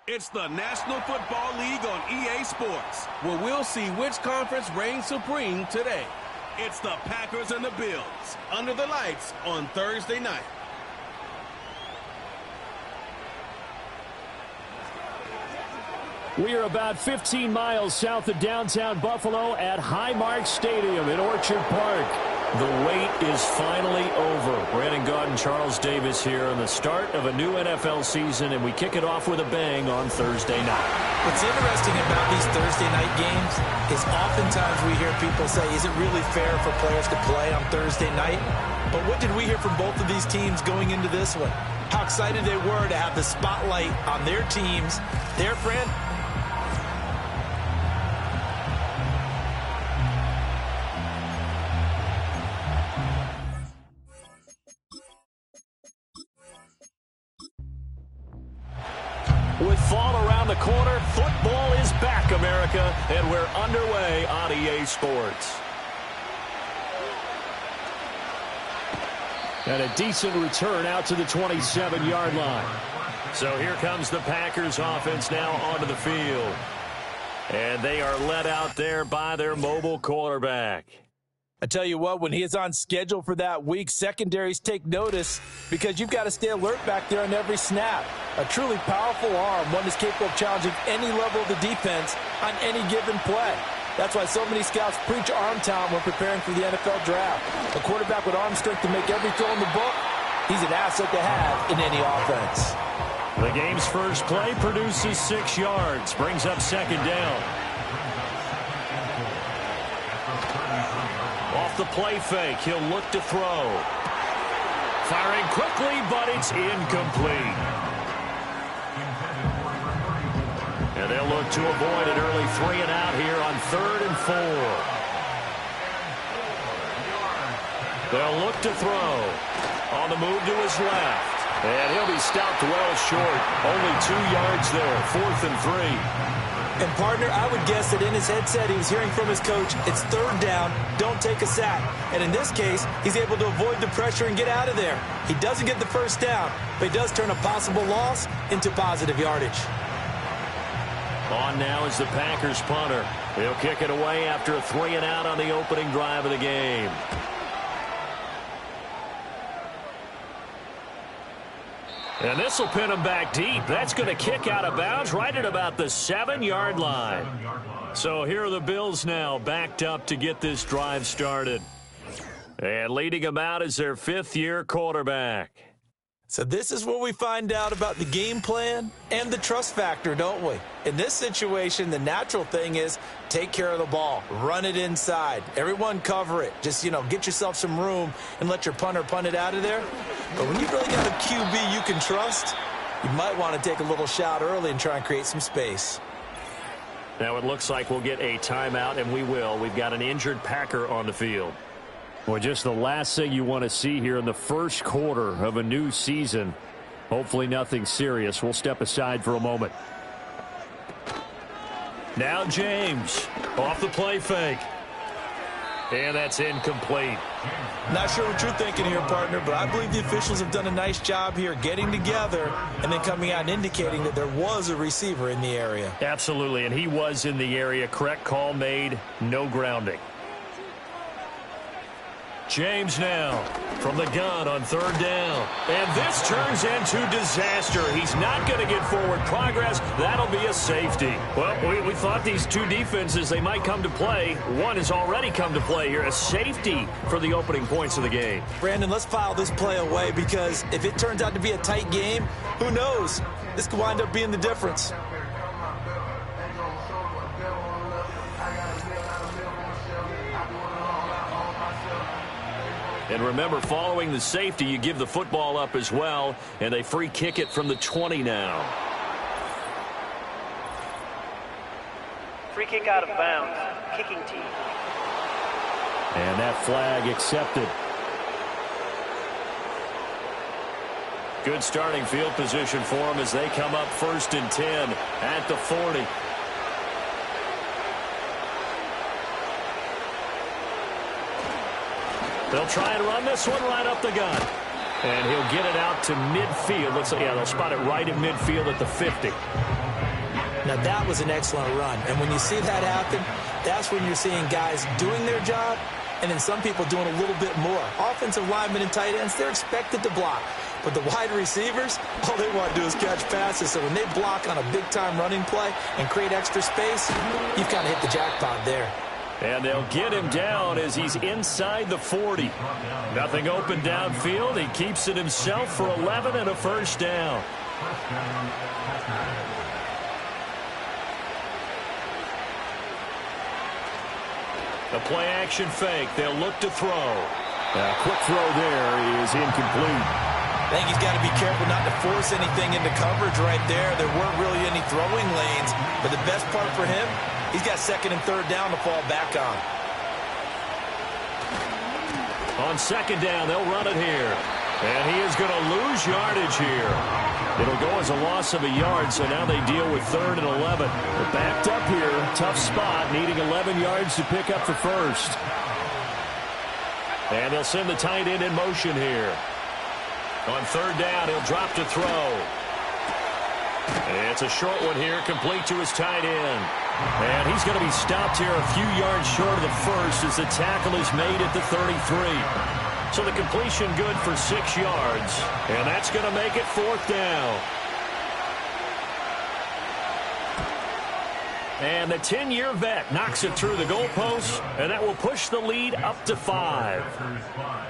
It's the National Football League on EA Sports, where we'll see which conference reigns supreme today. It's the Packers and the Bills, under the lights on Thursday night. We are about 15 miles south of downtown Buffalo at Highmark Stadium in Orchard Park. The wait is finally over. Brandon Gaudin, Charles Davis here on the start of a new NFL season, and we kick it off with a bang on Thursday night. What's interesting about these Thursday night games is oftentimes we hear people say, is it really fair for players to play on Thursday night? But what did we hear from both of these teams going into this one? How excited they were to have the spotlight on their teams. Their friend, with fall around the corner, football is back, America, and we're underway on EA Sports. And a decent return out to the 27-yard line. So here comes the Packers offense now onto the field. And they are led out there by their mobile quarterback. I tell you what, when he is on schedule for that week, secondaries take notice because you've got to stay alert back there on every snap. A truly powerful arm, one that's capable of challenging any level of the defense on any given play. That's why so many scouts preach arm talent when preparing for the NFL draft. A quarterback with arm strength to make every throw in the book, he's an asset to have in any offense. The game's first play produces 6 yards, brings up second down. Off the play fake, he'll look to throw. Firing quickly, but it's incomplete. And they'll look to avoid an early 3 and out here on 3rd and 4. They'll look to throw. On the move to his left. And he'll be stopped well short. Only 2 yards there, 4th and 3. And, partner, I would guess that in his headset he was hearing from his coach, it's 3rd down, don't take a sack. And in this case, he's able to avoid the pressure and get out of there. He doesn't get the first down, but he does turn a possible loss into positive yardage. On now is the Packers punter. He'll kick it away after a 3 and out on the opening drive of the game. And this will pin him back deep. That's going to kick out of bounds right at about the 7-yard line. So here are the Bills now backed up to get this drive started. And leading them out is their 5th-year quarterback. So this is where we find out about the game plan and the trust factor, don't we? In this situation, the natural thing is take care of the ball, run it inside, everyone cover it. Just, get yourself some room and let your punter punt it out of there. But when you really got a QB you can trust, you might want to take a little shot early and try and create some space. Now it looks like we'll get a timeout, and we will. We've got an injured Packer on the field. Well, just the last thing you want to see here in the first quarter of a new season. Hopefully nothing serious. We'll step aside for a moment. Now James off the play fake. And that's incomplete. Not sure what you're thinking here, partner, but I believe the officials have done a nice job here getting together and then coming out and indicating that there was a receiver in the area. Absolutely, and he was in the area. Correct call made, no grounding. James now from the gun on 3rd down. And this turns into disaster. He's not going to get forward progress. That'll be a safety. Well, we thought these two defenses, they might come to play. One has already come to play here. A safety for the opening points of the game. Brandon, let's file this play away because if it turns out to be a tight game, who knows? This could wind up being the difference. And remember, following the safety, you give the football up as well, and they free kick it from the 20 now. Free kick out of bounds, kicking team. And that flag accepted. Good starting field position for them as they come up 1st and 10 at the 40. They'll try and run this one right up the gut. And he'll get it out to midfield. Looks like, they'll spot it right in midfield at the 50. Now, that was an excellent run. And when you see that happen, that's when you're seeing guys doing their job and then some people doing a little bit more. Offensive linemen and tight ends, they're expected to block. But the wide receivers, all they want to do is catch passes. So when they block on a big-time running play and create extra space, you've kind of hit the jackpot there. And they'll get him down as he's inside the 40. Nothing open downfield. He keeps it himself for 11 and a first down. The play-action fake. They'll look to throw. A quick throw there is incomplete. I think he's got to be careful not to force anything into coverage right there. There weren't really any throwing lanes. But the best part for him, he's got second and third down to fall back on. On second down, they'll run it here. And he is going to lose yardage here. It'll go as a loss of a yard, so now they deal with third and 11. They're backed up here. Tough spot, needing 11 yards to pick up the first. And they'll send the tight end in motion here. On third down, he'll drop to throw. It's a short one here, complete to his tight end. And he's going to be stopped here a few yards short of the first as the tackle is made at the 33. So the completion good for 6 yards. And that's going to make it fourth down. And the 10-year vet knocks it through the goalpost, and that will push the lead up to 5.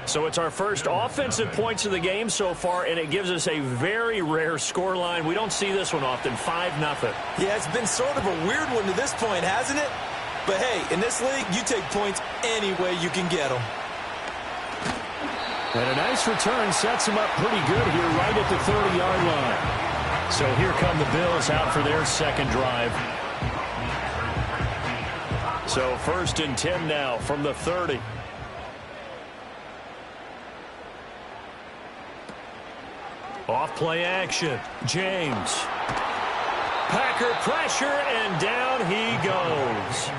So it's our first offensive points of the game so far, and it gives us a very rare scoreline. We don't see this one often, 5-0. Yeah, it's been sort of a weird one to this point, hasn't it? But, hey, in this league, you take points any way you can get them. And a nice return sets him up pretty good here right at the 30-yard line. So here come the Bills out for their second drive. So first and 10 now from the 30. Off play action. James. Packer pressure, and down he goes.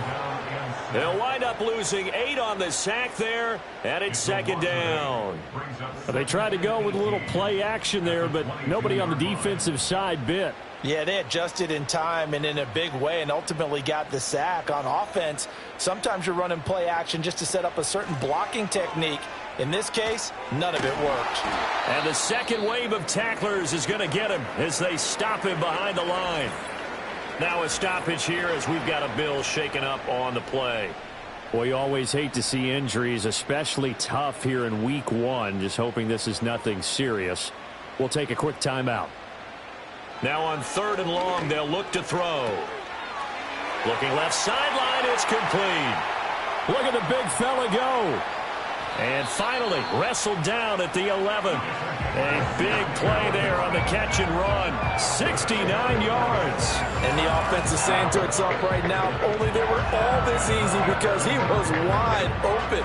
They'll wind up losing 8 on the sack there, and it's second down. They tried to go with a little play action there, but nobody on the defensive side bit. Yeah, they adjusted in time and in a big way and ultimately got the sack. On offense, sometimes you're running play action just to set up a certain blocking technique. In this case, none of it worked. And the second wave of tacklers is going to get him as they stop him behind the line. Now a stoppage here as we've got a Bill shaken up on the play. Boy, you always hate to see injuries, especially tough here in week 1. Just hoping this is nothing serious. We'll take a quick timeout. Now on third and long, they'll look to throw. Looking left sideline, it's complete. Look at the big fella go. And finally, wrestled down at the 11. A big play there on the catch and run. 69 yards. And the offense is saying to itself right now, only they were all this easy because he was wide open.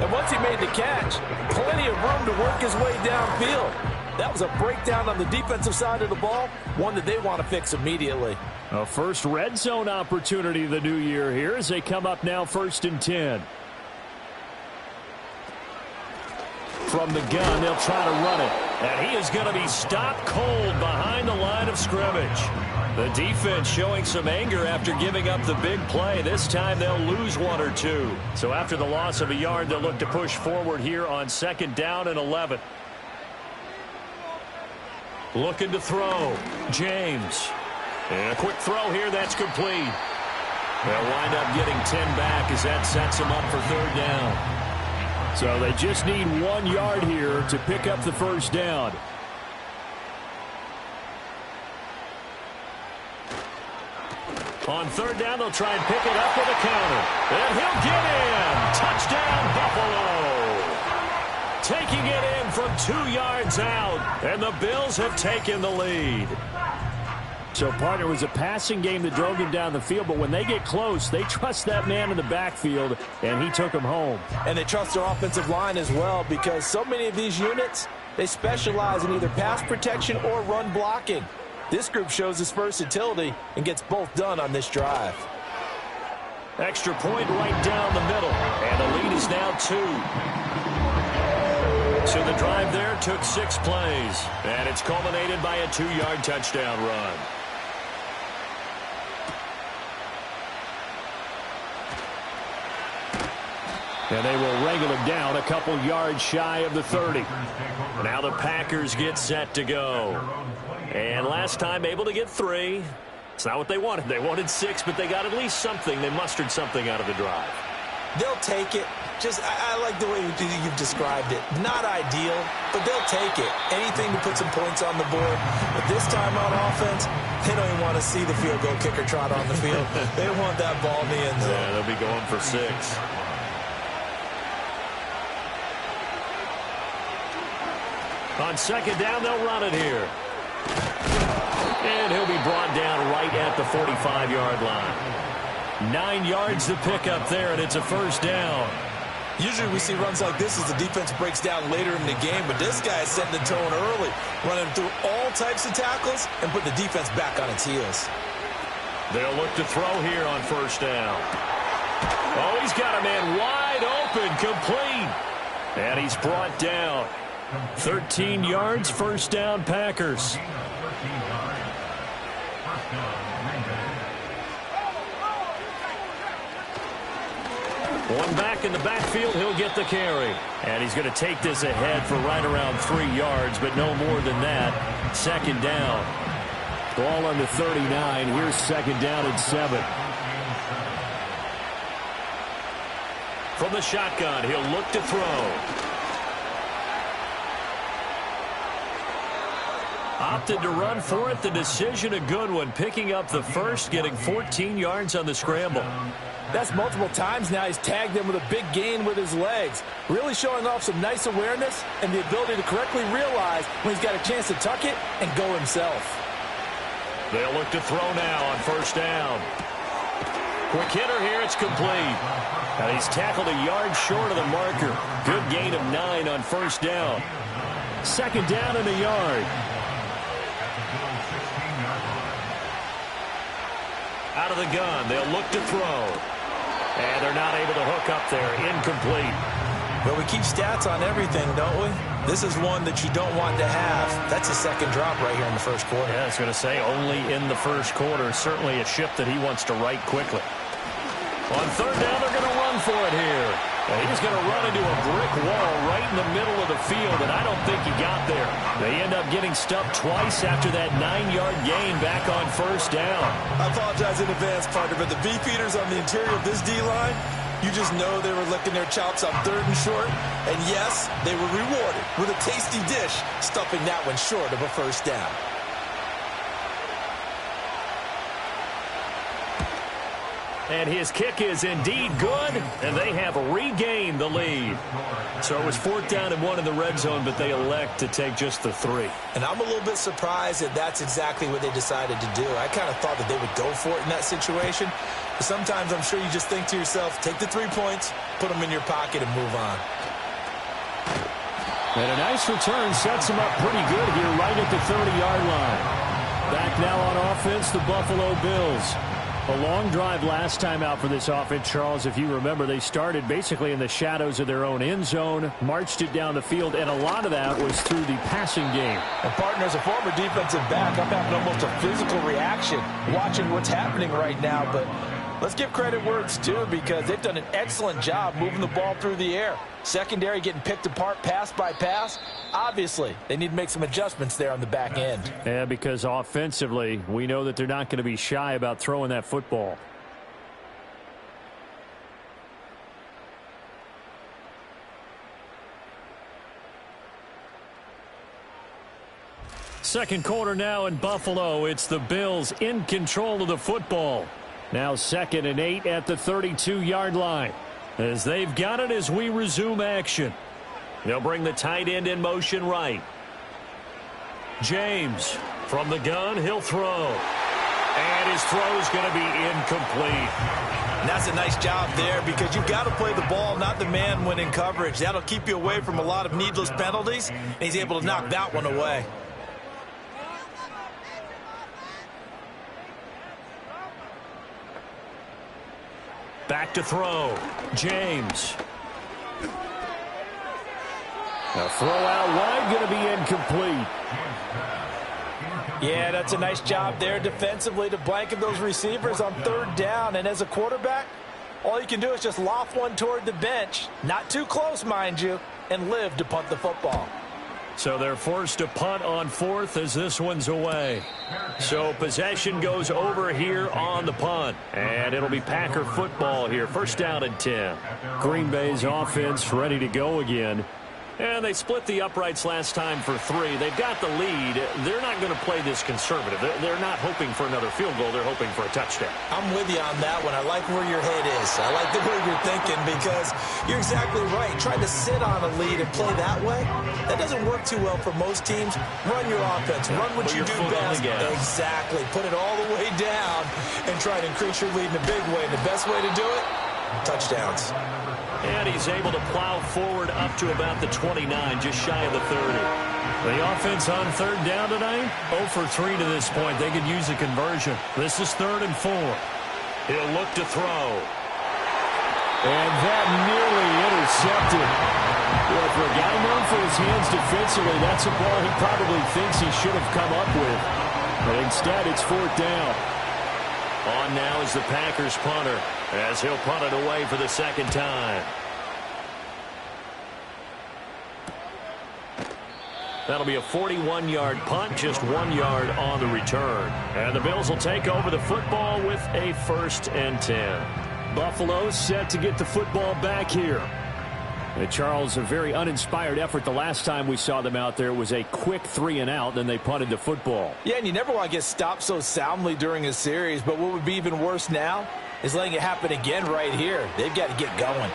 And once he made the catch, plenty of room to work his way downfield. That was a breakdown on the defensive side of the ball, one that they want to fix immediately. A first red zone opportunity the new year here as they come up now first and 10. From the gun, they'll try to run it. And he is going to be stopped cold behind the line of scrimmage. The defense showing some anger after giving up the big play. This time they'll lose 1 or 2. So after the loss of a yard, they'll look to push forward here on second down and 11. Looking to throw. James. And a quick throw here. That's complete. They'll wind up getting 10 back as that sets them up for third down. So they just need 1 yard here to pick up the first down. On third down, they'll try and pick it up with a counter. And he'll get in. Touchdown, Buffalo. Taking it in from 2 yards out. And the Bills have taken the lead. So, partner, it was a passing game that drove him down the field, but when they get close, they trust that man in the backfield, and he took him home. And they trust their offensive line as well because so many of these units, they specialize in either pass protection or run blocking. This group shows its versatility and gets both done on this drive. Extra point right down the middle, and the lead is now 2. So the drive there took 6 plays, and it's culminated by a 2-yard touchdown run. And they will wrangle him down a couple yards shy of the 30. Now the Packers get set to go. And last time able to get 3. It's not what they wanted. They wanted 6, but they got at least something. They mustered something out of the drive. They'll take it. I like the way you've described it. Not ideal, but they'll take it. Anything to put some points on the board. But this time on offense, they don't even want to see the field goal kicker trot on the field. They want that ball in the end zone. Yeah, they'll be going for 6. On second down, they'll run it here. And he'll be brought down right at the 45-yard line. 9 yards to pick up there, and it's a first down. Usually we see runs like this as the defense breaks down later in the game, but this guy is setting the tone early, running through all types of tackles and put the defense back on its heels. They'll look to throw here on first down. Oh, he's got a man wide open, complete. And he's brought down. 13 yards, first down, Packers. One back in the backfield, he'll get the carry. And he's going to take this ahead for right around 3 yards, but no more than that. Second down. Ball on the 39. Here's second down and 7. From the shotgun, he'll look to throw. Opted to run for it. The decision a good one. Picking up the first, getting 14 yards on the scramble. That's multiple times now he's tagged them with a big gain with his legs. Really showing off some nice awareness and the ability to correctly realize when he's got a chance to tuck it and go himself. They'll look to throw now on first down. Quick hitter here, it's complete. And he's tackled a yard short of the marker. Good gain of 9 on first down. Second down and a yard. Out of the gun, they'll look to throw. And they're not able to hook up there. Incomplete. But we keep stats on everything, don't we? This is one that you don't want to have. That's a second drop right here in the first quarter. Yeah, I was going to say, only in the first quarter. Certainly a ship that he wants to right quickly. On third down, they're going to run for it here. And he's going to run into a brick wall right in the middle of the field, and I don't think he got there. They end up getting stuffed twice after that 9-yard gain back on first down. I apologize in advance, partner, but the beefeaters on the interior of this D-line, you just know they were licking their chops on third and short. And yes, they were rewarded with a tasty dish, stuffing that one short of a first down. And his kick is indeed good, and they have regained the lead. So it was 4th down and 1 in the red zone, but they elect to take just the 3. And I'm a little bit surprised that that's exactly what they decided to do. I kind of thought that they would go for it in that situation. But sometimes I'm sure you just think to yourself, take the 3 points, put them in your pocket, and move on. And a nice return sets him up pretty good here right at the 30-yard line. Back now on offense, the Buffalo Bills. A long drive last time out for this offense, Charles. If you remember, they started basically in the shadows of their own end zone, marched it down the field, and a lot of that was through the passing game. And partner, as a former defensive back, I'm having almost a physical reaction watching what's happening right now. But let's give credit where it's due, because they've done an excellent job moving the ball through the air. Secondary getting picked apart pass by pass. Obviously, they need to make some adjustments there on the back end. Yeah, because offensively, we know that they're not going to be shy about throwing that football. Second quarter now in Buffalo. It's the Bills in control of the football. Now 2nd and 8 at the 32-yard line. As they've got it as we resume action. They'll bring the tight end in motion right. James from the gun, he'll throw. And his throw is going to be incomplete. And that's a nice job there, because you've got to play the ball, not the man when in coverage. That'll keep you away from a lot of needless penalties, and he's able to knock that one away. Back to throw. James. A throw out wide, going to be incomplete. Yeah, that's a nice job there defensively to blanket those receivers on third down. And as a quarterback, All you can do is just loft one toward the bench, not too close, mind you, and live to punt the football. So they're forced to punt on fourth as this one's away. So possession goes over here on the punt. And it'll be Packer football here. First down and 10. Green Bay's offense ready to go again. And they split the uprights last time for 3. They've got the lead. They're not going to play this conservative. They're not hoping for another field goal. They're hoping for a touchdown. I'm with you on that one. I like where your head is. I like the way you're thinking because you're exactly right. Trying to sit on a lead and play that way, that doesn't work too well for most teams. Run your offense. Run what you do best. Exactly. Put it all the way down and try to increase your lead in a big way. And the best way to do it, touchdowns. And he's able to plow forward up to about the 29, just shy of the 30. The offense on third down tonight, 0 for 3 to this point. They could use a conversion. This is 3rd and 4. He'll look to throw. And that nearly intercepted. Well, for a guy known for his hands defensively, that's a ball he probably thinks he should have come up with. But instead, it's 4th down. On now is the Packers punter, as he'll punt it away for the second time. That'll be a 41-yard punt, just 1 yard on the return. And the Bills will take over the football with a 1st and 10. Buffalo set to get the football back here. And Charles, a very uninspired effort the last time we saw them out there. It was a quick 3 and out, then they punted the football. Yeah, and you never want to get stopped so soundly during a series, but what would be even worse now is letting it happen again right here. They've got to get going.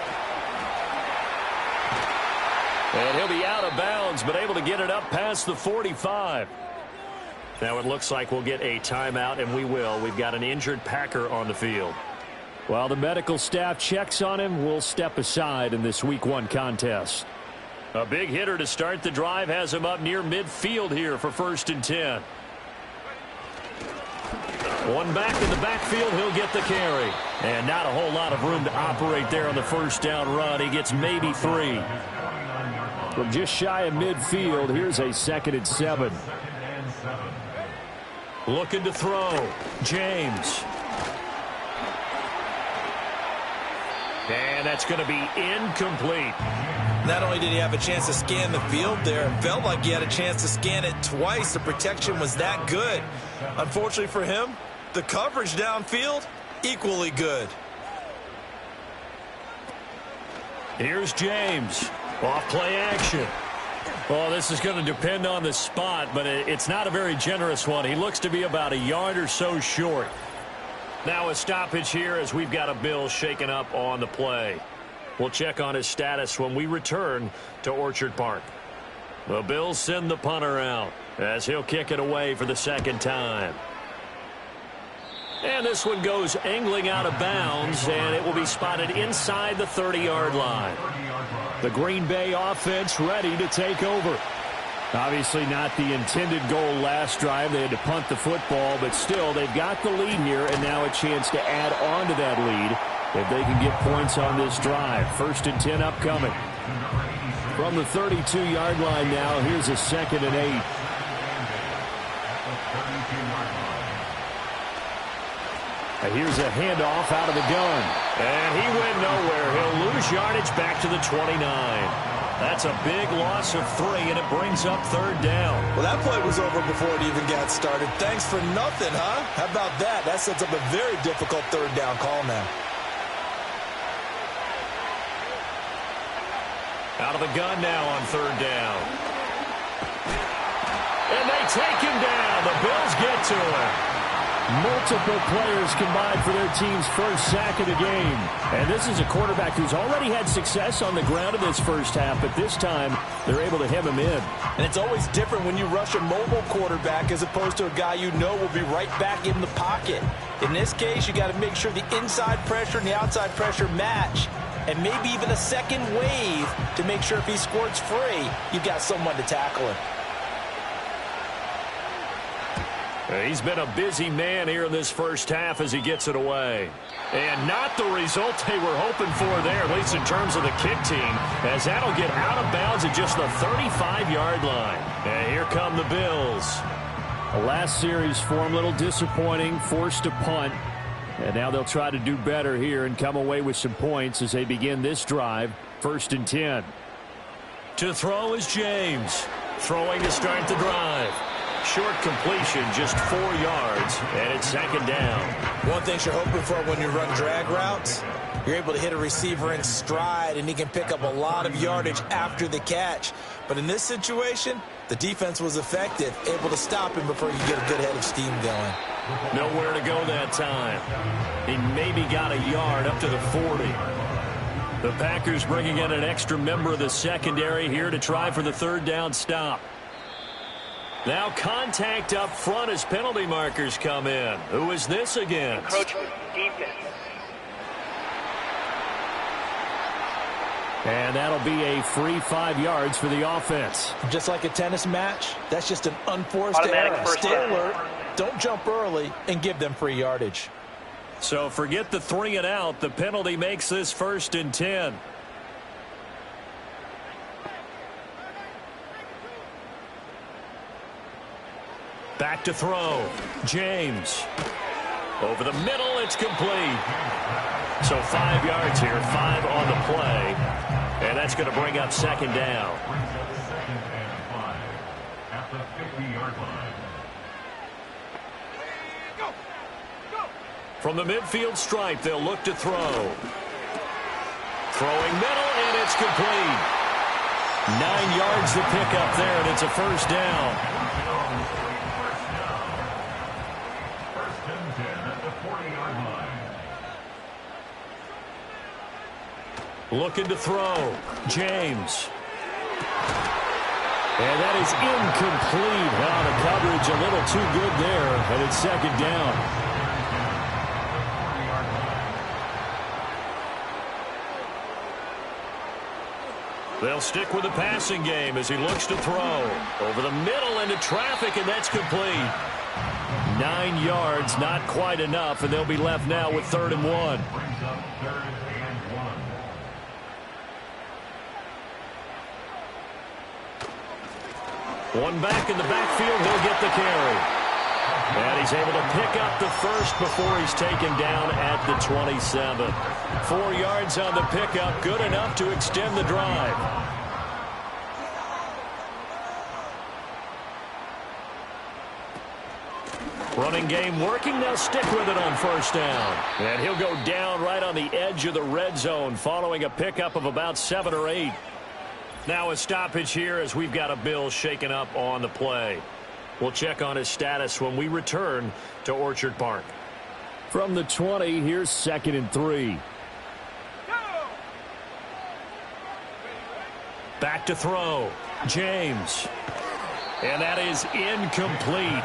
And he'll be out of bounds, but able to get it up past the 45. Now it looks like we'll get a timeout, and we will. We've got an injured Packer on the field. While the medical staff checks on him, we'll step aside in this Week 1 contest. A big hitter to start the drive has him up near midfield here for 1st and 10. One back in the backfield, he'll get the carry. And not a whole lot of room to operate there on the first down run. He gets maybe 3. From just shy of midfield, here's a 2nd and 7. Looking to throw. James. And that's going to be incomplete. Not only did he have a chance to scan the field there, it felt like he had a chance to scan it twice. The protection was that good. Unfortunately for him, the coverage downfield, equally good. Here's James. Off play action. Well, this is going to depend on the spot, but it's not a very generous one. He looks to be about a yard or so short. Now a stoppage here as we've got a Bill shaken up on the play. We'll check on his status when we return to Orchard Park. The Bills send the punter out as he'll kick it away for the 2nd time. And this one goes angling out of bounds, and it will be spotted inside the 30-yard line. The Green Bay offense ready to take over. Obviously not the intended goal last drive. They had to punt the football, but still they've got the lead here, and now a chance to add on to that lead if they can get points on this drive. 1st and 10 upcoming. From the 32-yard line now, here's a 2nd and 8. And here's a handoff out of the gun. And he went nowhere. He'll lose yardage back to the 29. That's a big loss of 3, and it brings up 3rd down. Well, that play was over before it even got started. Thanks for nothing, huh? How about that? That sets up a very difficult 3rd down call now. Out of the gun now on 3rd down. And they take him down. The Bills get to him. Multiple players combined for their team's first sack of the game. And this is a quarterback who's already had success on the ground in this first half, but this time they're able to hem him in. And it's always different when you rush a mobile quarterback as opposed to a guy you know will be right back in the pocket. In this case, you got to make sure the inside pressure and the outside pressure match, and maybe even a second wave to make sure if he squirts free, you've got someone to tackle him. He's been a busy man here in this first half as he gets it away. And not the result they were hoping for there, at least in terms of the kick team, as that'll get out of bounds at just the 35-yard line. And here come the Bills. The last series for him, a little disappointing, forced to punt. And now they'll try to do better here and come away with some points as they begin this drive. 1st and 10. To throw is James. Throwing to start the drive. Short completion, just 4 yards, and it's 2nd down. One thing you're hoping for when you run drag routes, you're able to hit a receiver in stride, and he can pick up a lot of yardage after the catch. But in this situation, the defense was effective, able to stop him before you get a good head of steam going. Nowhere to go that time. He maybe got a yard up to the 40. The Packers bringing in an extra member of the secondary here to try for the 3rd down stop. Now contact up front as penalty markers come in. Who is this against? Encroachment defense. And that'll be a free 5 yards for the offense. Just like a tennis match, that's just an unforced Automatic error. first Stay down. alert, don't jump early, and give them free yardage. So forget the 3 and out. The penalty makes this 1st and 10. Back to throw. James. Over the middle, it's complete. So 5 yards here, 5 on the play. And that's going to bring up 2nd down. At the 50-yard line. From the midfield stripe, they'll look to throw. Throwing middle, and it's complete. 9 yards to pick up there, and it's a 1st down. Looking to throw. James. And that is incomplete. Wow, the coverage a little too good there, and it's 2nd down. They'll stick with the passing game as he looks to throw. Over the middle into traffic, and that's complete. 9 yards, not quite enough, and they'll be left now with 3rd and 1. One back in the backfield, he'll get the carry. And he's able to pick up the 1st before he's taken down at the 27. 4 yards on the pickup, good enough to extend the drive. Running game working, they'll stick with it on 1st down. And he'll go down right on the edge of the red zone following a pickup of about 7 or 8. Now a stoppage here as we've got a Bill shaken up on the play. We'll check on his status when we return to Orchard Park. From the 20, here's 2nd and 3. Back to throw. James. And that is incomplete.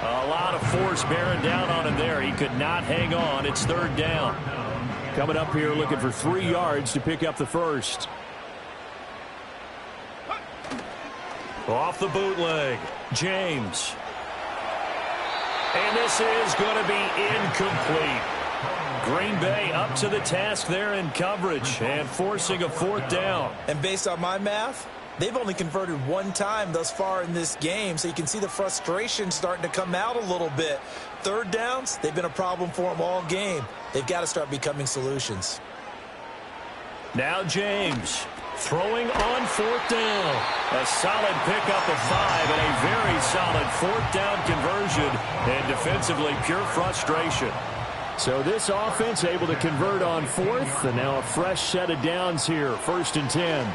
A lot of force bearing down on him there. He could not hang on. It's 3rd down. Coming up here looking for 3 yards to pick up the 1st. Off the bootleg. James. And this is going to be incomplete. Green Bay up to the task there in coverage and forcing a 4th down. And based on my math, they've only converted 1 time thus far in this game, so you can see the frustration starting to come out a little bit. 3rd downs, they've been a problem for them all game. They've got to start becoming solutions. Now James throwing on 4th down. A solid pickup of 5 and a very solid 4th down conversion, and defensively pure frustration. So this offense able to convert on 4th, and now a fresh set of downs here. 1st and 10.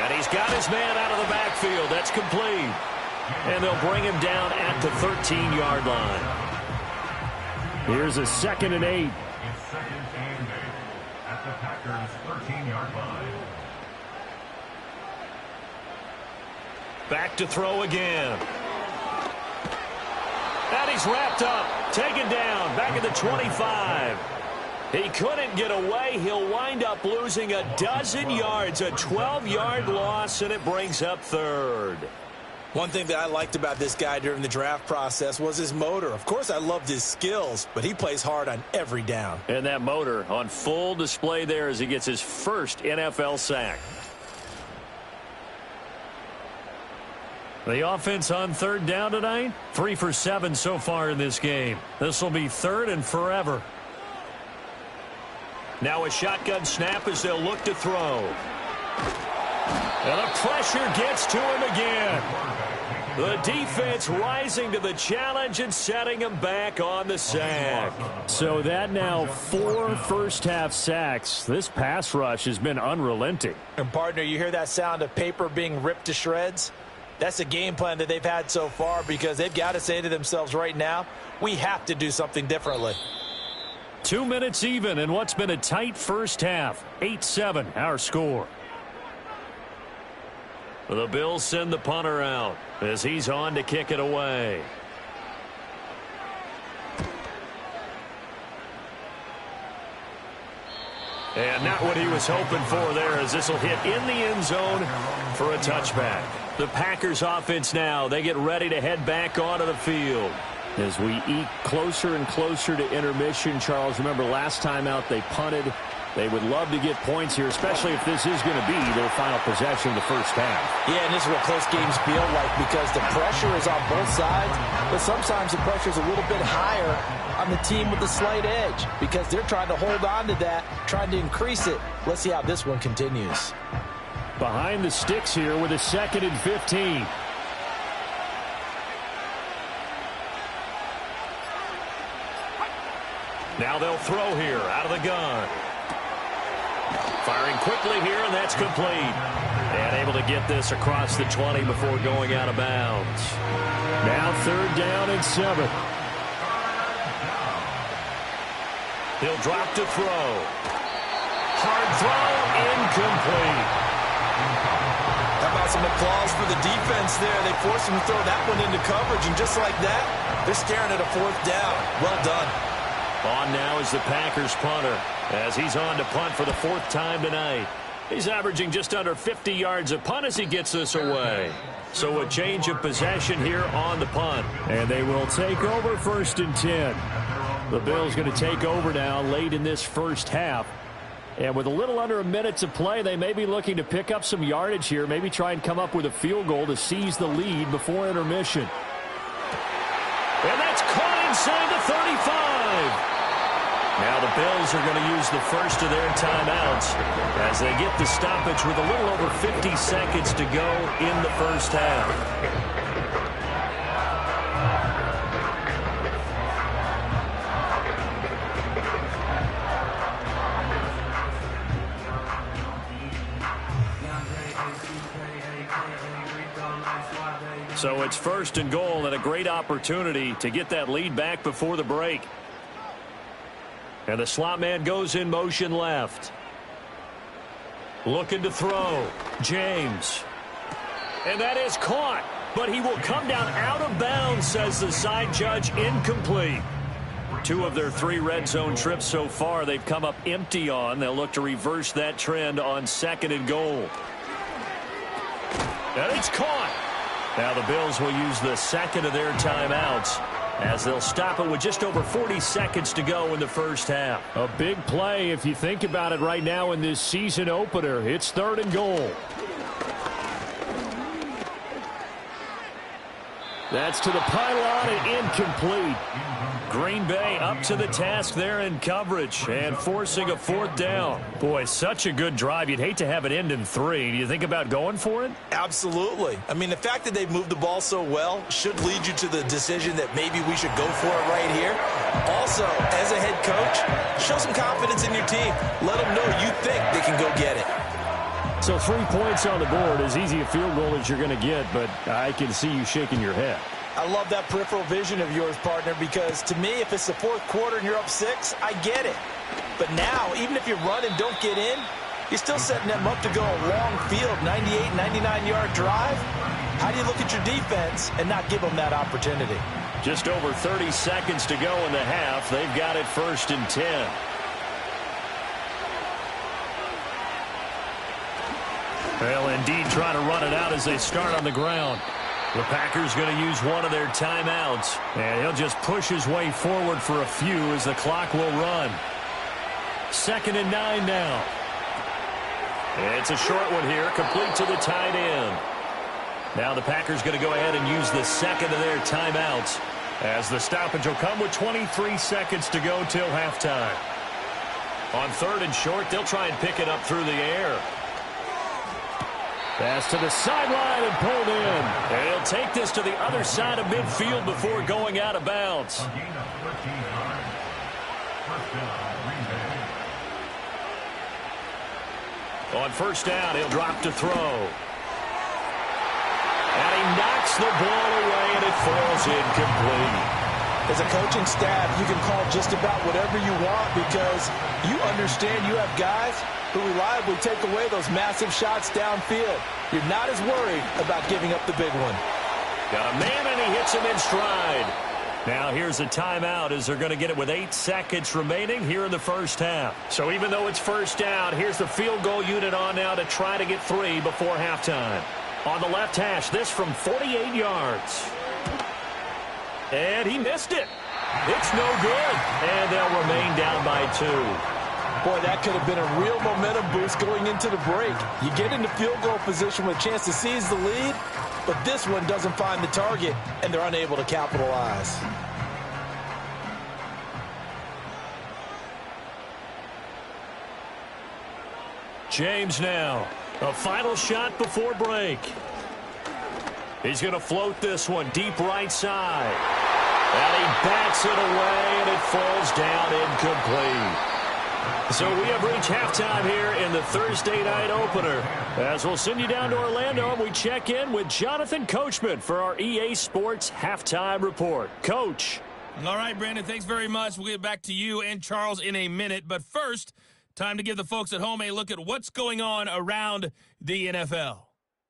And he's got his man out of the backfield. That's complete. And they'll bring him down at the 13-yard line. Here's a 2nd and 8. It's 2nd and 8 at the Packers' 13-yard line. Back to throw again. And he's wrapped up, taken down, back at the 25. He couldn't get away. He'll wind up losing a dozen yards, a 12-yard loss, and it brings up 3rd. One thing that I liked about this guy during the draft process was his motor. Of course, I loved his skills, but he plays hard on every down. And that motor on full display there as he gets his first NFL sack. The offense on third down tonight, 3 for 7 so far in this game. This will be third and forever. Now a shotgun snap as they'll look to throw. And the pressure gets to him again. The defense rising to the challenge and setting him back on the sack. So that now 4 first-half sacks. This pass rush has been unrelenting. And, partner, you hear that sound of paper being ripped to shreds? That's the game plan that they've had so far because they've got to say to themselves right now, we have to do something differently. 2 minutes even in what's been a tight first half. 8-7 our score. The Bills send the punter out as he's on to kick it away. And not what he was hoping for there as this will hit in the end zone for a touchback. The Packers offense now, they get ready to head back onto the field. As we eke closer and closer to intermission, Charles, remember last time out they punted. They would love to get points here, especially if this is going to be their final possession of the first half. Yeah, and this is what close games feel like because the pressure is on both sides, but sometimes the pressure is a little bit higher on the team with the slight edge because they're trying to hold on to that, trying to increase it. Let's see how this one continues. Behind the sticks here with a 2nd and 15. Now they'll throw here out of the gun. Firing quickly here, and that's complete. And able to get this across the 20 before going out of bounds. Now 3rd down and 7. He'll drop to throw. Hard throw, incomplete. How about some applause for the defense there? They forced him to throw that one into coverage, and just like that, they're staring at a 4th down. Well done. On now is the Packers punter as he's on to punt for the 4th time tonight. He's averaging just under 50 yards a punt as he gets this away. So a change of possession here on the punt. And they will take over 1st and 10. The Bills going to take over now late in this first half. And with a little under a minute to play, they may be looking to pick up some yardage here, maybe try and come up with a field goal to seize the lead before intermission. And that's caught inside the 35. Now the Bills are going to use the first of their timeouts as they get the stoppage with a little over 50 seconds to go in the first half. So it's 1st and goal and a great opportunity to get that lead back before the break. And the slot man goes in motion left. Looking to throw. James. And that is caught. But he will come down out of bounds, says the side judge. Incomplete. 2 of their 3 red zone trips so far they've come up empty on. They'll look to reverse that trend on 2nd and goal. And it's caught. Now the Bills will use the 2nd of their timeouts as they'll stop it with just over 40 seconds to go in the first half. A big play if you think about it right now in this season opener. It's 3rd and goal. That's to the pylon and incomplete. Green Bay up to the task there in coverage and forcing a 4th down. Boy, such a good drive. You'd hate to have it end in 3. Do you think about going for it? Absolutely. I mean, the fact that they've moved the ball so well should lead you to the decision that maybe we should go for it right here. Also, as a head coach, show some confidence in your team. Let them know you think they can go get it. So 3 points on the board, as easy a field goal as you're going to get, but I can see you shaking your head. I love that peripheral vision of yours, partner, because to me, if it's the 4th quarter and you're up 6, I get it. But now, even if you run and don't get in, you're still setting them up to go a long field, 98, 99-yard drive. How do you look at your defense and not give them that opportunity? Just over 30 seconds to go in the half. They've got it 1st and 10. Well, indeed, trying to run it out as they start on the ground. The Packers going to use one of their timeouts, and he'll just push his way forward for a few as the clock will run. 2nd and 9 now. It's a short one here, complete to the tight end. Now the Packers going to go ahead and use the second of their timeouts, as the stoppage will come with 23 seconds to go till halftime. On 3rd and short, they'll try and pick it up through the air. Pass to the sideline and pulled in. And he'll take this to the other side of midfield before going out of bounds. A gain of 13 yards. First down, Green Bay. On first down, he'll drop to throw. And he knocks the ball away, and it falls incomplete. As a coaching staff, you can call just about whatever you want because you understand you have guys who reliably take away those massive shots downfield. You're not as worried about giving up the big one. Got a man, and he hits him in stride. Now here's a timeout as they're going to get it with 8 seconds remaining here in the first half. So even though it's first down, here's the field goal unit on now to try to get 3 before halftime. On the left hash, this from 48 yards. And he missed it. It's no good. And they'll remain down by 2. Boy, that could have been a real momentum boost going into the break. You get into field goal position with a chance to seize the lead, but this one doesn't find the target, and they're unable to capitalize. James now. A final shot before break. He's going to float this one deep right side. And he bats it away, and it falls down incomplete. So we have reached halftime here in the Thursday night opener. As we'll send you down to Orlando, and we check in with Jonathan Coachman for our EA Sports Halftime Report. Coach. All right, Brandon, thanks very much. We'll get back to you and Charles in a minute. But first, time to give the folks at home a look at what's going on around the NFL.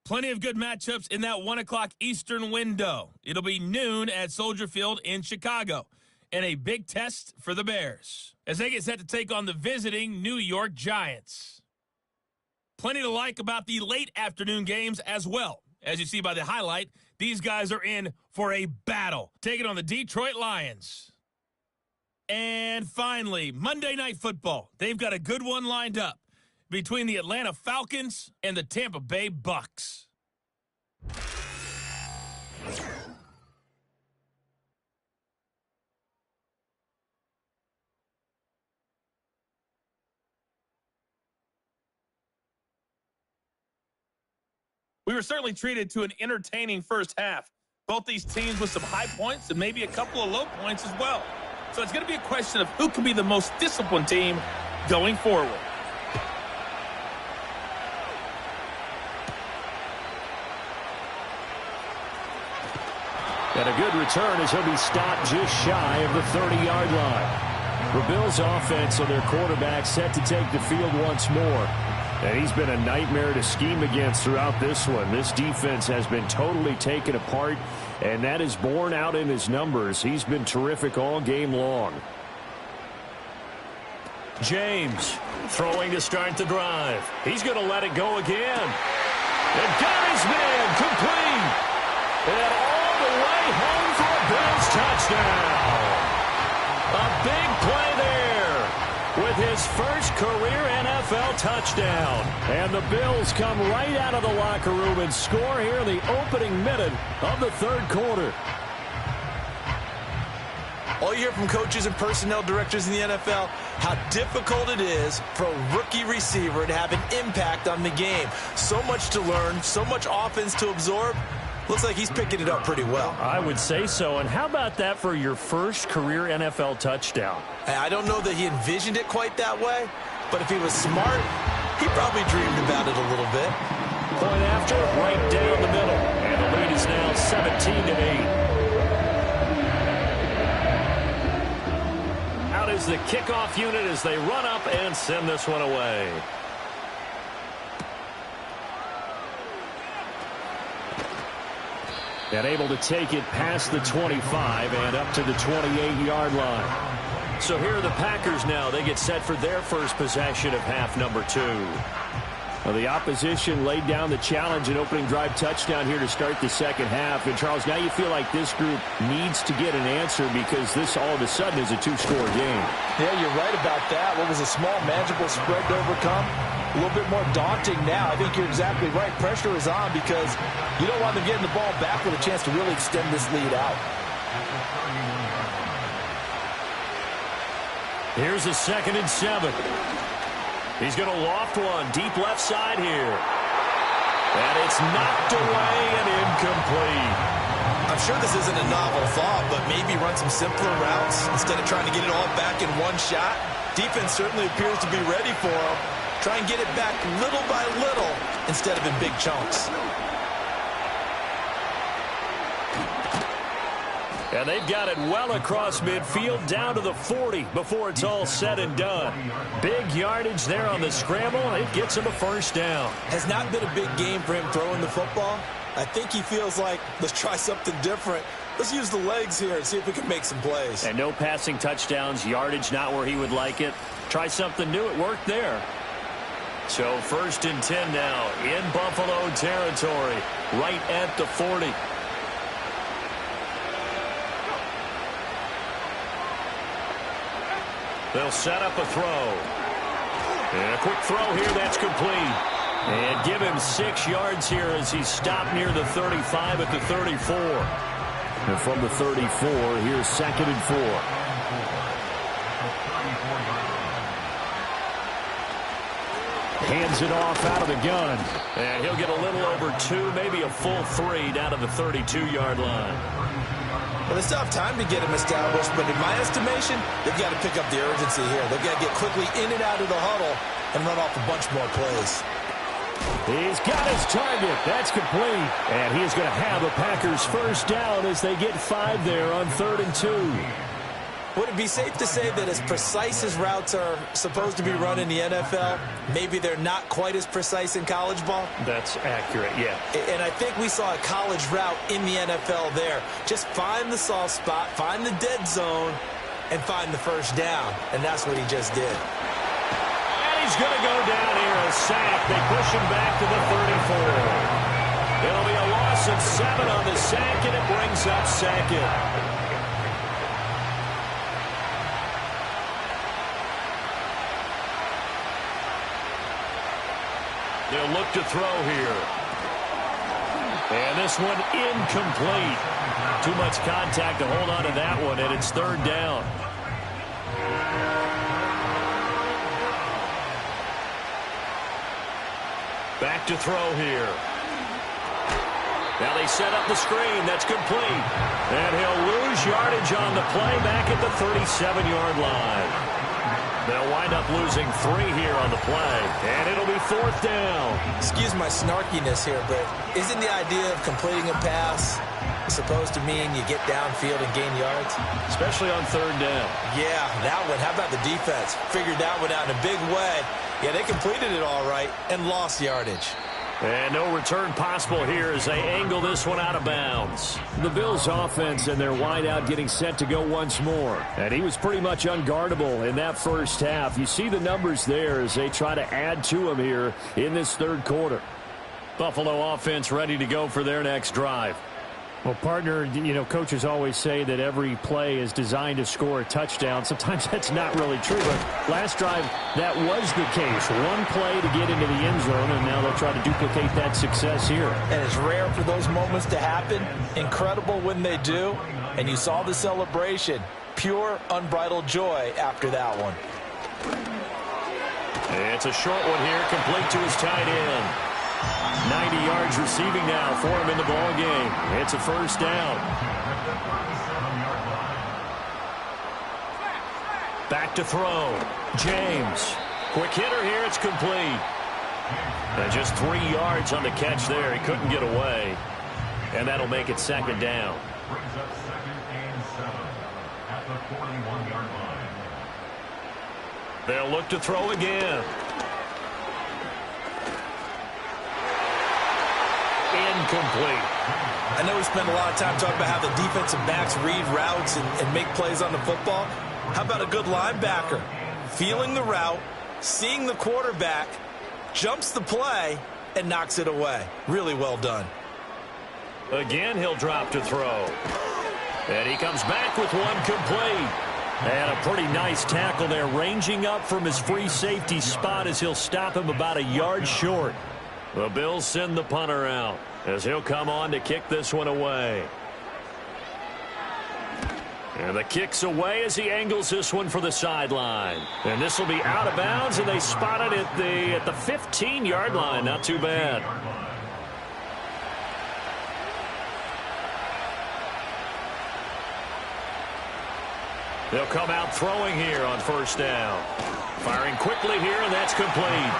Plenty of good matchups in that 1 o'clock Eastern window. It'll be noon at Soldier Field in Chicago. And a big test for the Bears as they get set to take on the visiting New York Giants. Plenty to like about the late afternoon games as well. As you see by the highlight, these guys are in for a battle, taking on the Detroit Lions. And finally, Monday Night Football. They've got a good one lined up between the Atlanta Falcons and the Tampa Bay Bucks. We were certainly treated to an entertaining first half. Both these teams with some high points and maybe a couple of low points as well. So it's going to be a question of who can be the most disciplined team going forward. And a good return as he'll be stopped just shy of the 30-yard line. The Bills' offense and their quarterback set to take the field once more. And he's been a nightmare to scheme against throughout this one. This defense has been totally taken apart, and that is borne out in his numbers. He's been terrific all game long. James throwing to start the drive. He's going to let it go again. And got his man complete. And all the way home for a Bills touchdown. A big play there with his first career NFL touchdown. And the Bills come right out of the locker room and score here in the opening minute of the third quarter. All you hear from coaches and personnel directors in the NFL, how difficult it is for a rookie receiver to have an impact on the game. So much to learn, so much offense to absorb. Looks like he's picking it up pretty well. I would say so. And how about that for your first career NFL touchdown? I don't know that he envisioned it quite that way, but if he was smart, he probably dreamed about it a little bit. Point after, right down the middle. And the lead is now 17-8. Out is the kickoff unit as they run up and send this one away. And able to take it past the 25 and up to the 28-yard line. So here are the Packers now. They get set for their first possession of half number 2. Well, the opposition laid down the challenge and opening drive touchdown here to start the second half. And, Charles, now you feel like this group needs to get an answer because this all of a sudden is a two-score game. Yeah, you're right about that. What was a small, manageable spread to overcome? A little bit more daunting now. I think you're exactly right. Pressure is on because you don't want them getting the ball back with a chance to really extend this lead out. Here's a 2nd and 7. He's going to loft one deep left side here. And it's knocked away and incomplete. I'm sure this isn't a novel thought, but maybe run some simpler routes instead of trying to get it all back in one shot. Defense certainly appears to be ready for him. Try and get it back little by little instead of in big chunks. And they've got it well across midfield down to the 40 before it's all said and done. Big yardage there on the scramble. It gets him a first down. Has not been a big game for him throwing the football. I think he feels like, let's try something different. Let's use the legs here and see if we can make some plays. And no passing touchdowns, yardage not where he would like it. Try something new. It worked there. So 1st and 10 now in Buffalo territory, right at the 40. They'll set up a throw. And a quick throw here, that's complete. And give him 6 yards here as he's stopped near the 35 at the 34. And from the 34, here's 2nd and 4. Hands it off out of the gun. And he'll get a little over 2, maybe a full 3 down to the 32-yard line. Well, they still have time to get him established, but in my estimation, they've got to pick up the urgency here. They've got to get quickly in and out of the huddle and run off a bunch more plays. He's got his target. That's complete. And he is going to have a Packers first down as they get 5 there on 3rd and 2. Would it be safe to say that as precise as routes are supposed to be run in the NFL, maybe they're not quite as precise in college ball? That's accurate, yeah. And I think we saw a college route in the NFL there. Just find the soft spot, find the dead zone, and find the first down. And that's what he just did. And he's going to go down here, a sack. They push him back to the 34. It'll be a loss of 7 on the sack, and it brings up 2nd. They'll look to throw here. And this one incomplete. Too much contact to hold on to that one, and it's 3rd down. Back to throw here. Now they set up the screen. That's complete. And he'll lose yardage on the play back at the 37-yard line. They'll wind up losing 3 here on the play, and it'll be 4th down. Excuse my snarkiness here, but isn't the idea of completing a pass supposed to mean you get downfield and gain yards? Especially on 3rd down. Yeah, that one. How about the defense? Figured that one out in a big way. Yeah, they completed it all right and lost yardage. And no return possible here as they angle this one out of bounds. The Bills' offense and their wideout getting set to go once more. And he was pretty much unguardable in that first half. You see the numbers there as they try to add to him here in this 3rd quarter. Buffalo offense ready to go for their next drive. Well, partner, you know, coaches always say that every play is designed to score a touchdown. Sometimes that's not really true, but last drive, that was the case. One play to get into the end zone, and now they'll try to duplicate that success here. And it's rare for those moments to happen. Incredible when they do. And you saw the celebration. Pure, unbridled joy after that one. It's a short one here, complete to his tight end. 90 yards receiving now for him in the ball game. It's a first down. Back to throw. James. Quick hitter here. It's complete. And just 3 yards on the catch there. He couldn't get away. And that'll make it 2nd down. Brings up 2nd and 7 at the 41-yard line. They'll look to throw again. Incomplete. I know we spend a lot of time talking about how the defensive backs read routes and make plays on the football. How about a good linebacker? Feeling the route, seeing the quarterback, jumps the play, and knocks it away. Really well done. Again, he'll drop to throw. And he comes back with one complete. And a pretty nice tackle there, ranging up from his free safety spot as he'll stop him about a yard short. The Bills send the punter out as he'll come on to kick this one away. And the kick's away as he angles this one for the sideline. And this will be out of bounds, and they spot it at the 15-yard line. Not too bad. They'll come out throwing here on first down. Firing quickly here, and that's complete.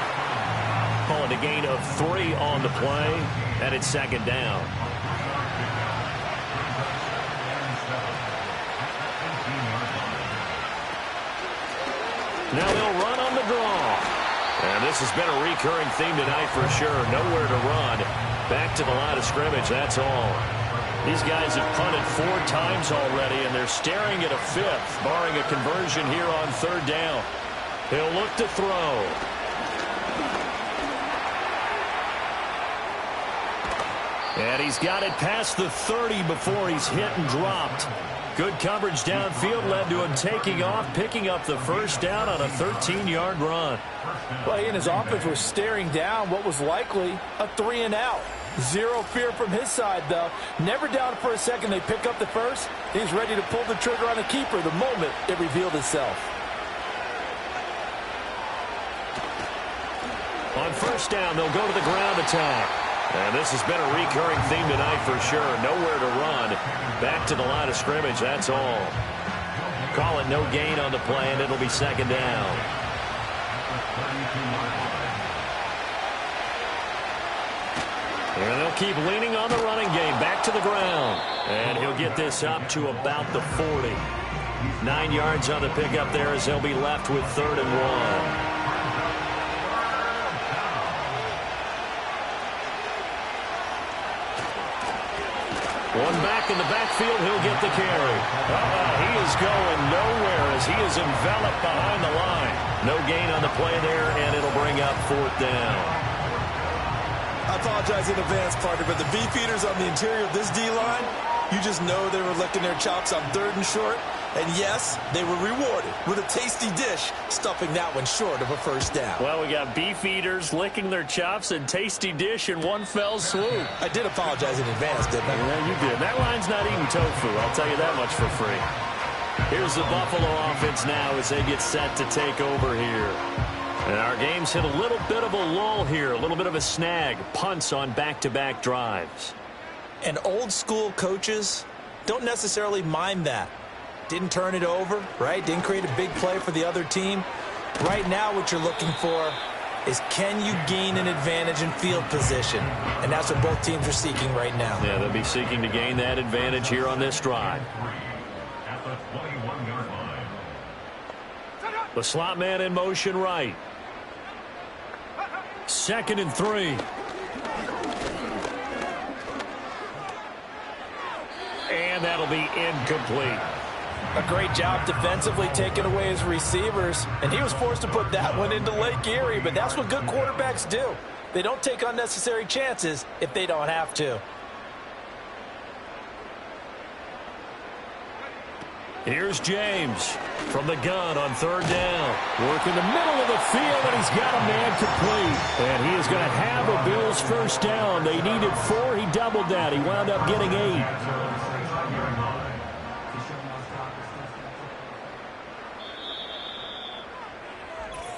Calling a gain of 3 on the play, and it's second down. Now they'll run on the draw. And this has been a recurring theme tonight for sure. Nowhere to run. Back to the line of scrimmage, that's all. These guys have punted 4 times already, and they're staring at a 5th, barring a conversion here on third down. He'll look to throw. And he's got it past the 30 before he's hit and dropped. Good coverage downfield led to him taking off, picking up the first down on a 13-yard run. Well, he and his offense were staring down what was likely a 3-and-out. Zero fear from his side, though. Never doubted for a second they pick up the first. He's ready to pull the trigger on the keeper the moment it revealed itself. On first down, they'll go to the ground attack. And this has been a recurring theme tonight for sure. Nowhere to run. Back to the line of scrimmage, that's all. Call it no gain on the play, and it'll be second down. And they'll keep leaning on the running game. Back to the ground. And he'll get this up to about the 40. 9 yards on the pickup there as they'll be left with 3rd and 1. One back in the backfield, he'll get the carry. He is going nowhere as he is enveloped behind the line. No gain on the play there, and it'll bring up 4th down. I apologize in advance, partner, but the beefeaters on the interior of this D-line, you just know they were licking their chops on 3rd and short. And yes, they were rewarded with a tasty dish, stuffing that one short of a first down. Well, we got beef eaters licking their chops and tasty dish in one fell swoop. I did apologize in advance, didn't I? Yeah, you did. That line's not eating tofu, I'll tell you that much for free. Here's the Buffalo offense now as they get set to take over here. And our game's hit a little bit of a lull here, a little bit of a snag. Punts on back-to-back drives. And old-school coaches don't necessarily mind that. Didn't turn it over, right? Didn't create a big play for the other team. Right now what you're looking for is can you gain an advantage in field position? And that's what both teams are seeking right now. Yeah, they'll be seeking to gain that advantage here on this drive. At the 21-yard line. The slot man in motion right. 2nd and 3. And that'll be incomplete. A great job defensively taking away his receivers, and he was forced to put that one into Lake Erie, but that's what good quarterbacks do. They don't take unnecessary chances if they don't have to. Here's James from the gun on 3rd down. Work in the middle of the field, and he's got a man complete. And he is going to have a Bills first down. They needed 4. He doubled that. He wound up getting 8.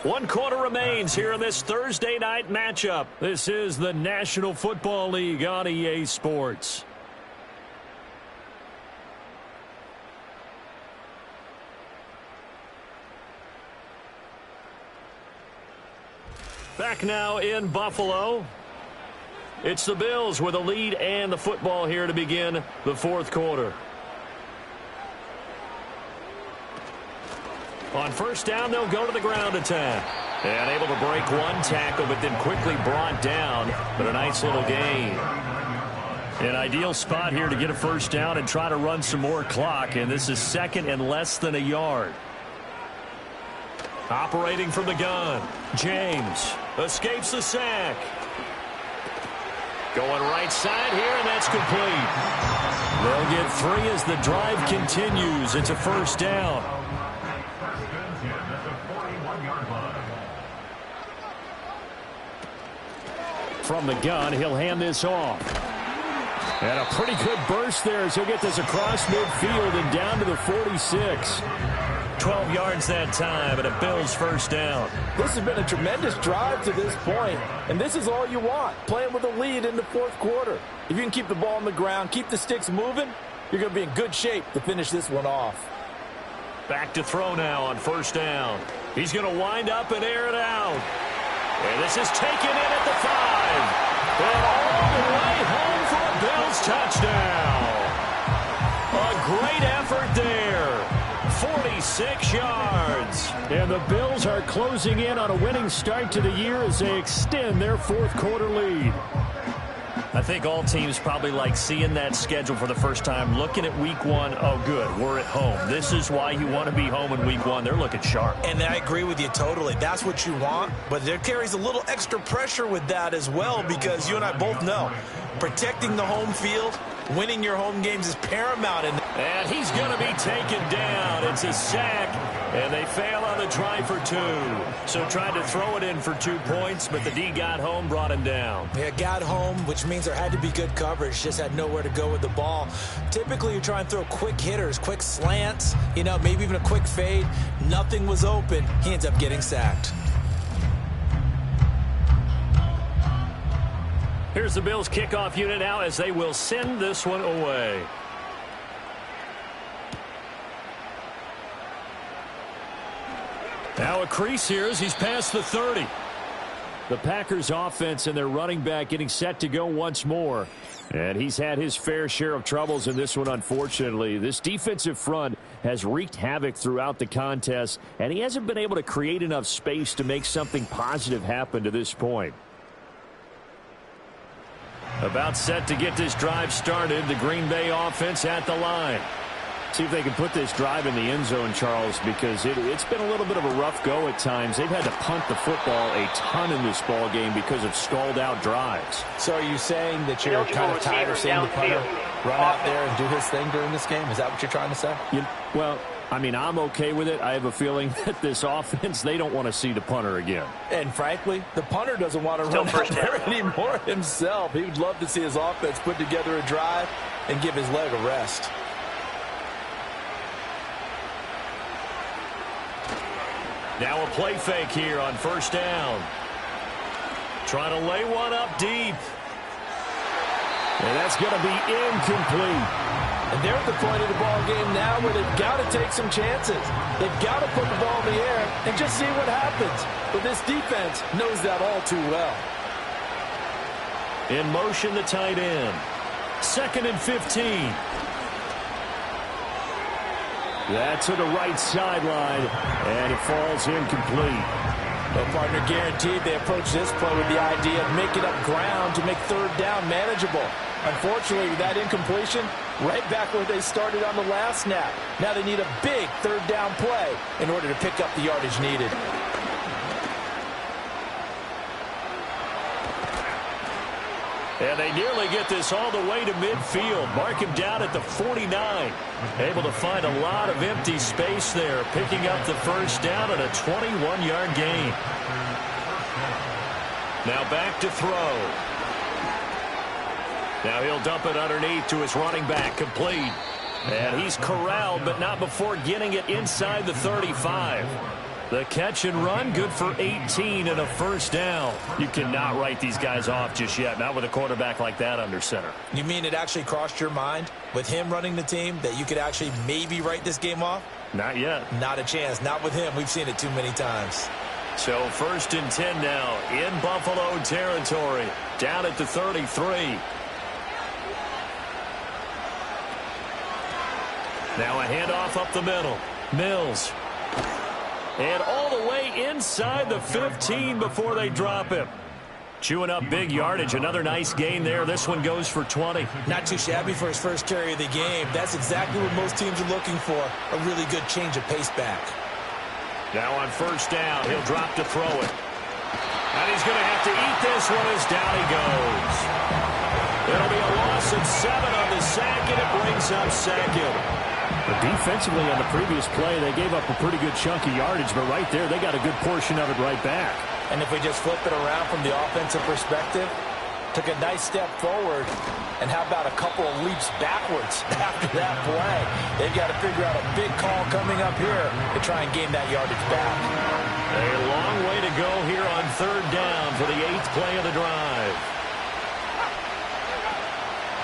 One quarter remains here in this Thursday night matchup. This is the National Football League on EA Sports. Back now in Buffalo. It's the Bills with a lead and the football here to begin the 4th quarter. On first down, they'll go to the ground attack. And able to break one tackle, but then quickly brought down. But a nice little gain. An ideal spot here to get a first down and try to run some more clock. And this is 2nd and less than a yard. Operating from the gun. James escapes the sack. Going right side here, and that's complete. They'll get 3 as the drive continues. It's a first down. From the gun, he'll hand this off. And a pretty good burst there as he'll get this across midfield and down to the 46. 12 yards that time, and a Bills first down. This has been a tremendous drive to this point, and this is all you want, playing with a lead in the fourth quarter. If you can keep the ball on the ground, keep the sticks moving, you're going to be in good shape to finish this one off. Back to throw now on first down. He's going to wind up and air it out. And this is taken in at the 5. And all the way home for a Bills touchdown. A great effort there. 46 yards. And the Bills are closing in on a winning start to the year as they extend their fourth quarter lead. I think all teams probably like seeing that schedule for the first time, looking at week 1. Oh, good, we're at home. This is why you want to be home in week 1. They're looking sharp. And I agree with you totally. That's what you want, but there carries a little extra pressure with that as well, because you and I both know protecting the home field, winning your home games is paramount. And he's going to be taken down. It's a sack, and they fail on the try for 2. So tried to throw it in for 2 points, but the D got home, brought him down. Yeah, got home, which means there had to be good coverage. Just had nowhere to go with the ball. Typically, you try and throw quick hitters, quick slants, maybe even a quick fade. Nothing was open. He ends up getting sacked. Here's the Bills kickoff unit now as they will send this one away. Now a crease here as he's past the 30. The Packers offense and their running back getting set to go once more. And he's had his fair share of troubles in this one, unfortunately. This defensive front has wreaked havoc throughout the contest, and he hasn't been able to create enough space to make something positive happen to this point. About set to get this drive started. The Green Bay offense at the line. See if they can put this drive in the end zone, Charles, because it's been a little bit of a rough go at times. They've had to punt the football a ton in this ball game because of stalled out drives. So are you saying that you're kind of tired of seeing the punter run out there and do his thing during this game? Is that what you're trying to say? Well, I mean, I'm okay with it. I have a feeling that this offense, they don't want to see the punter again. And frankly, the punter doesn't want to run out there anymore himself. He would love to see his offense put together a drive and give his leg a rest. Now a play fake here on first down. Trying to lay one up deep. And that's going to be incomplete. And they're at the point of the ball game now where they've got to take some chances. They've got to put the ball in the air and just see what happens. But this defense knows that all too well. In motion, the tight end. 2nd and 15. That's to the right sideline, and it falls incomplete. Well, partner, guaranteed they approach this play with the idea of making up ground to make third down manageable. Unfortunately, with that incompletion, right back where they started on the last snap. Now they need a big third down play in order to pick up the yardage needed. And they nearly get this all the way to midfield. Mark him down at the 49. Able to find a lot of empty space there. Picking up the first down and a 21-yard gain. Now back to throw. Now he'll dump it underneath to his running back. Complete. And he's corralled, but not before getting it inside the 35. The catch and run, good for 18 and a first down. You cannot write these guys off just yet, not with a quarterback like that under center. You mean it actually crossed your mind with him running the team that you could actually maybe write this game off? Not yet. Not a chance. Not with him. We've seen it too many times. So 1st and 10 now in Buffalo territory. Down at the 33. Now a handoff up the middle. Mills. And all the way inside the 15 before they drop him. Chewing up big yardage. Another nice gain there. This one goes for 20. Not too shabby for his first carry of the game. That's exactly what most teams are looking for. A really good change of pace back. Now on first down, he'll drop to throw it. And he's going to have to eat this one as down he goes. It'll be a loss of 7 on the sack, and it brings up second. But defensively on the previous play, they gave up a pretty good chunk of yardage, but right there, they got a good portion of it right back. And if we just flip it around from the offensive perspective, took a nice step forward, and how about a couple of leaps backwards after that play? They've got to figure out a big call coming up here to try and gain that yardage back. A long way to go here on third down for the 8th play of the drive.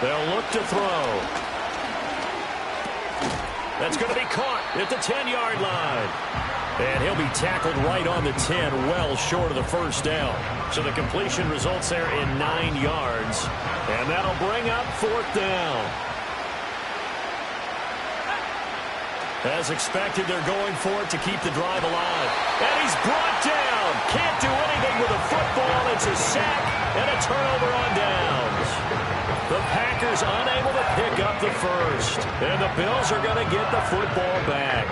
They'll look to throw. That's going to be caught at the 10-yard line. And he'll be tackled right on the 10, well short of the first down. So the completion results there in 9 yards. And that'll bring up 4th down. As expected, they're going for it to keep the drive alive. And he's brought down. Can't do anything with a football. It's a sack and a turnover on downs. The Packers unable to pick up the first. And the Bills are going to get the football back.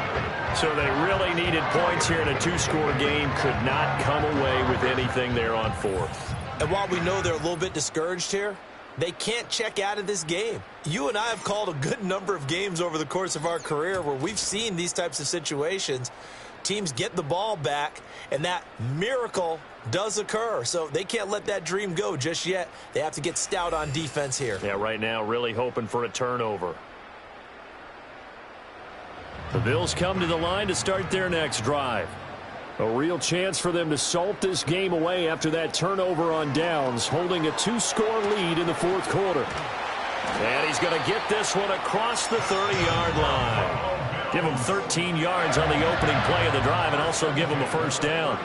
So they really needed points here in a 2-score game. Could not come away with anything there on 4th. And while we know they're a little bit discouraged here, they can't check out of this game. You and I have called a good number of games over the course of our career where we've seen these types of situations. Teams get the ball back, and that miracle does occur. So they can't let that dream go just yet. They have to get stout on defense here. Yeah, right now really hoping for a turnover. The Bills come to the line to start their next drive. A real chance for them to salt this game away after that turnover on downs, holding a 2-score lead in the 4th quarter. And he's going to get this one across the 30-yard line. Give him 13 yards on the opening play of the drive and also give him a first down.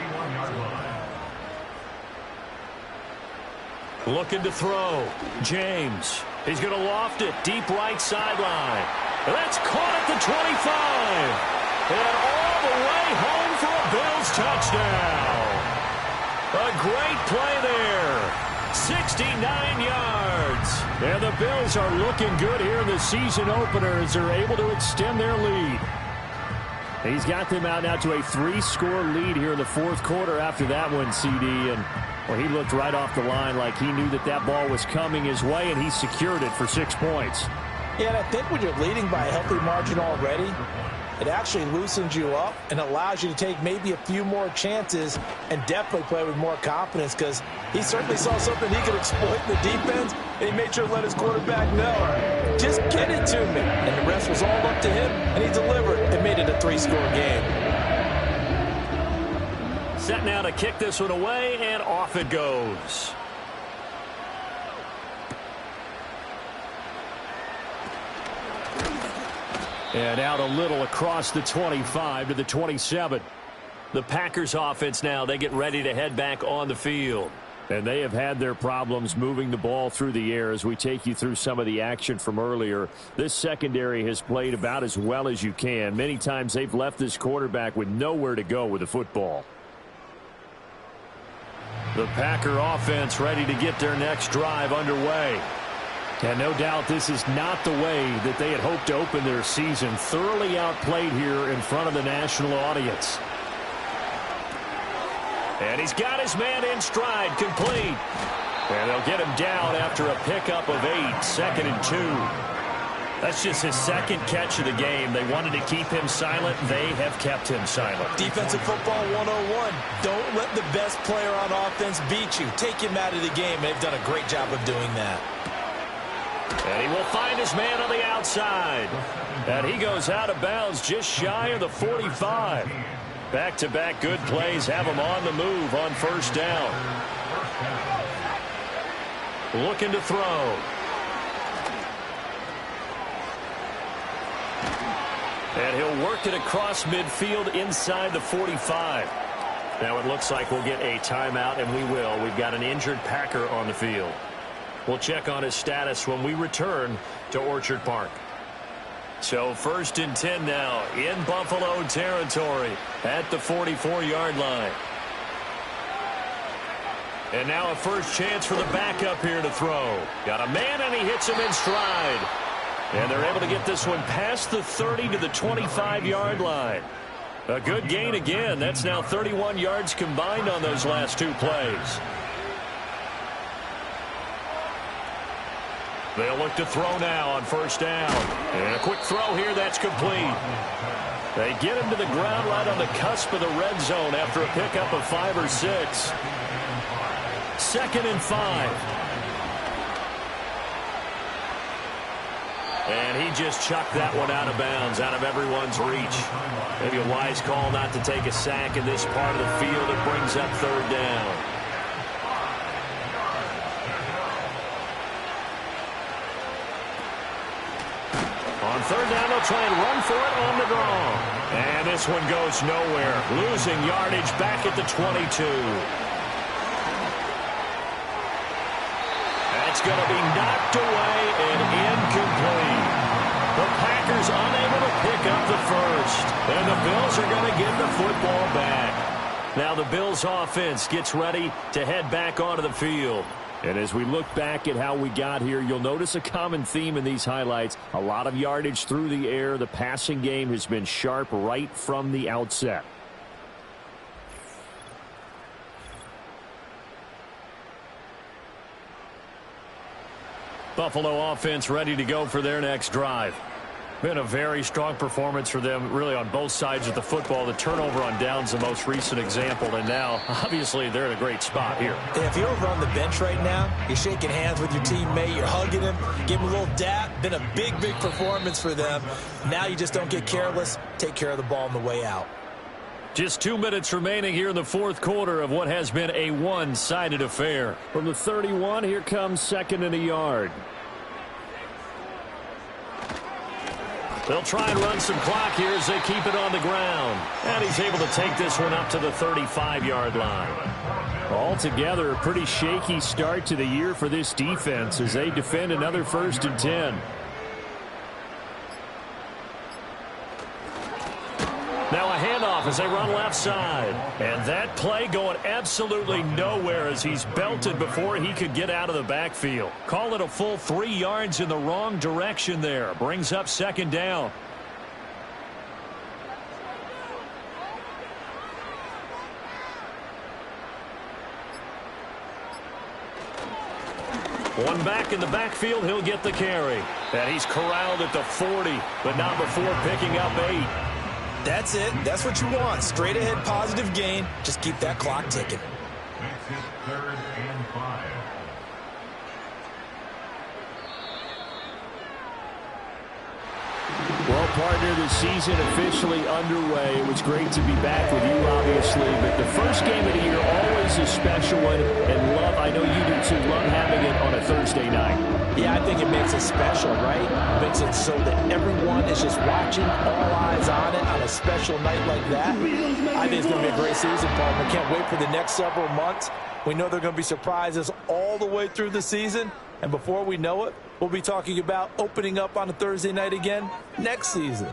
Looking to throw. James. He's going to loft it deep right sideline. That's caught at the 25. And all the way home for a Bills touchdown. A great play there. 69 yards. And the Bills are looking good here in the season opener as they're able to extend their lead. He's got them out now to a 3-score lead here in the 4th quarter after that one, CD. And well, he looked right off the line like he knew that that ball was coming his way, and he secured it for 6 points. Yeah, and I think when you're leading by a healthy margin already, it actually loosens you up and allows you to take maybe a few more chances and definitely play with more confidence, because he certainly saw something he could exploit in the defense, and he made sure to let his quarterback know, just get it to me. And the rest was all up to him, and he delivered and made it a 3-score game. Set now to kick this one away, and off it goes. And out a little across the 25 to the 27. The Packers offense now, they get ready to head back on the field. And they have had their problems moving the ball through the air as we take you through some of the action from earlier. This secondary has played about as well as you can. Many times they've left this quarterback with nowhere to go with the football. The Packer offense ready to get their next drive underway. And no doubt this is not the way that they had hoped to open their season. Thoroughly outplayed here in front of the national audience. And he's got his man in stride, complete. And they'll get him down after a pickup of 8, 2nd and 2. That's just his 2nd catch of the game. They wanted to keep him silent. They have kept him silent. Defensive football 101. Don't let the best player on offense beat you. Take him out of the game. They've done a great job of doing that. And he will find his man on the outside. And he goes out of bounds just shy of the 45. Back-to-back good plays have him on the move on first down. Looking to throw. And he'll work it across midfield inside the 45. Now it looks like we'll get a timeout, and we will. We've got an injured Packer on the field. We'll check on his status when we return to Orchard Park. So 1st and 10 now in Buffalo territory at the 44-yard line. And now a first chance for the backup here to throw. Got a man, and he hits him in stride. And they're able to get this one past the 30 to the 25-yard line. A good gain again. That's now 31 yards combined on those last two plays. They'll look to throw now on first down. And a quick throw here. That's complete. They get him to the ground right on the cusp of the red zone after a pickup of 5 or 6. 2nd and 5. And he just chucked that one out of bounds, out of everyone's reach. Maybe a wise call not to take a sack in this part of the field. It brings up 3rd down. On 3rd down, they'll try and run for it on the draw. And this one goes nowhere. Losing yardage back at the 22. That's going to be knocked away and incomplete. The Packers unable to pick up the first. And the Bills are going to get the football back. Now the Bills offense gets ready to head back onto the field. And as we look back at how we got here, you'll notice a common theme in these highlights. A lot of yardage through the air. The passing game has been sharp right from the outset. Buffalo offense ready to go for their next drive. Been a very strong performance for them, really, on both sides of the football. The turnover on downs, the most recent example, and now, obviously, they're in a great spot here. Yeah, if you're over on the bench right now, you're shaking hands with your teammate, you're hugging him, give him a little dap. Been a big performance for them. Now you just don't get careless. Take care of the ball on the way out. Just 2 minutes remaining here in the 4th quarter of what has been a one-sided affair. From the 31, here comes 2nd and a yard. They'll try and run some clock here as they keep it on the ground. And he's able to take this one up to the 35-yard line. Altogether, a pretty shaky start to the year for this defense as they defend another 1st and 10. Now a handoff as they run left side. And that play going absolutely nowhere as he's belted before he could get out of the backfield. Call it a full 3 yards in the wrong direction there. Brings up 2nd down. One back in the backfield, he'll get the carry. And he's corralled at the 40, but not before picking up 8. That's it. That's what you want. Straight ahead positive gain. Just keep that clock ticking. Makes it 3rd and 5. Well, partner, the season officially underway. It was great to be back with you, obviously, but the first game of the year always a special one, and love, I know you do too, love having it on a Thursday night. Yeah, I think it makes it special, right? It makes it so that everyone is just watching, all eyes on it on a special night like that. I think it's going to be a great season, partner. Can't wait for the next several months. We know there are going to be surprises all the way through the season, and before we know it, we'll be talking about opening up on a Thursday night again next season.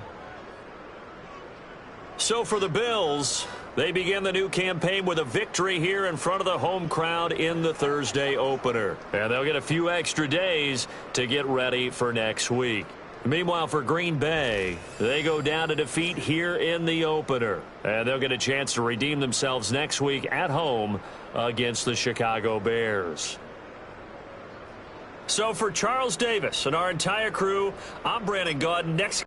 So for the Bills, they begin the new campaign with a victory here in front of the home crowd in the Thursday opener. And they'll get a few extra days to get ready for next week. Meanwhile, for Green Bay, they go down to defeat here in the opener. And they'll get a chance to redeem themselves next week at home against the Chicago Bears. So for Charles Davis and our entire crew, I'm Brandon Gaudin. Next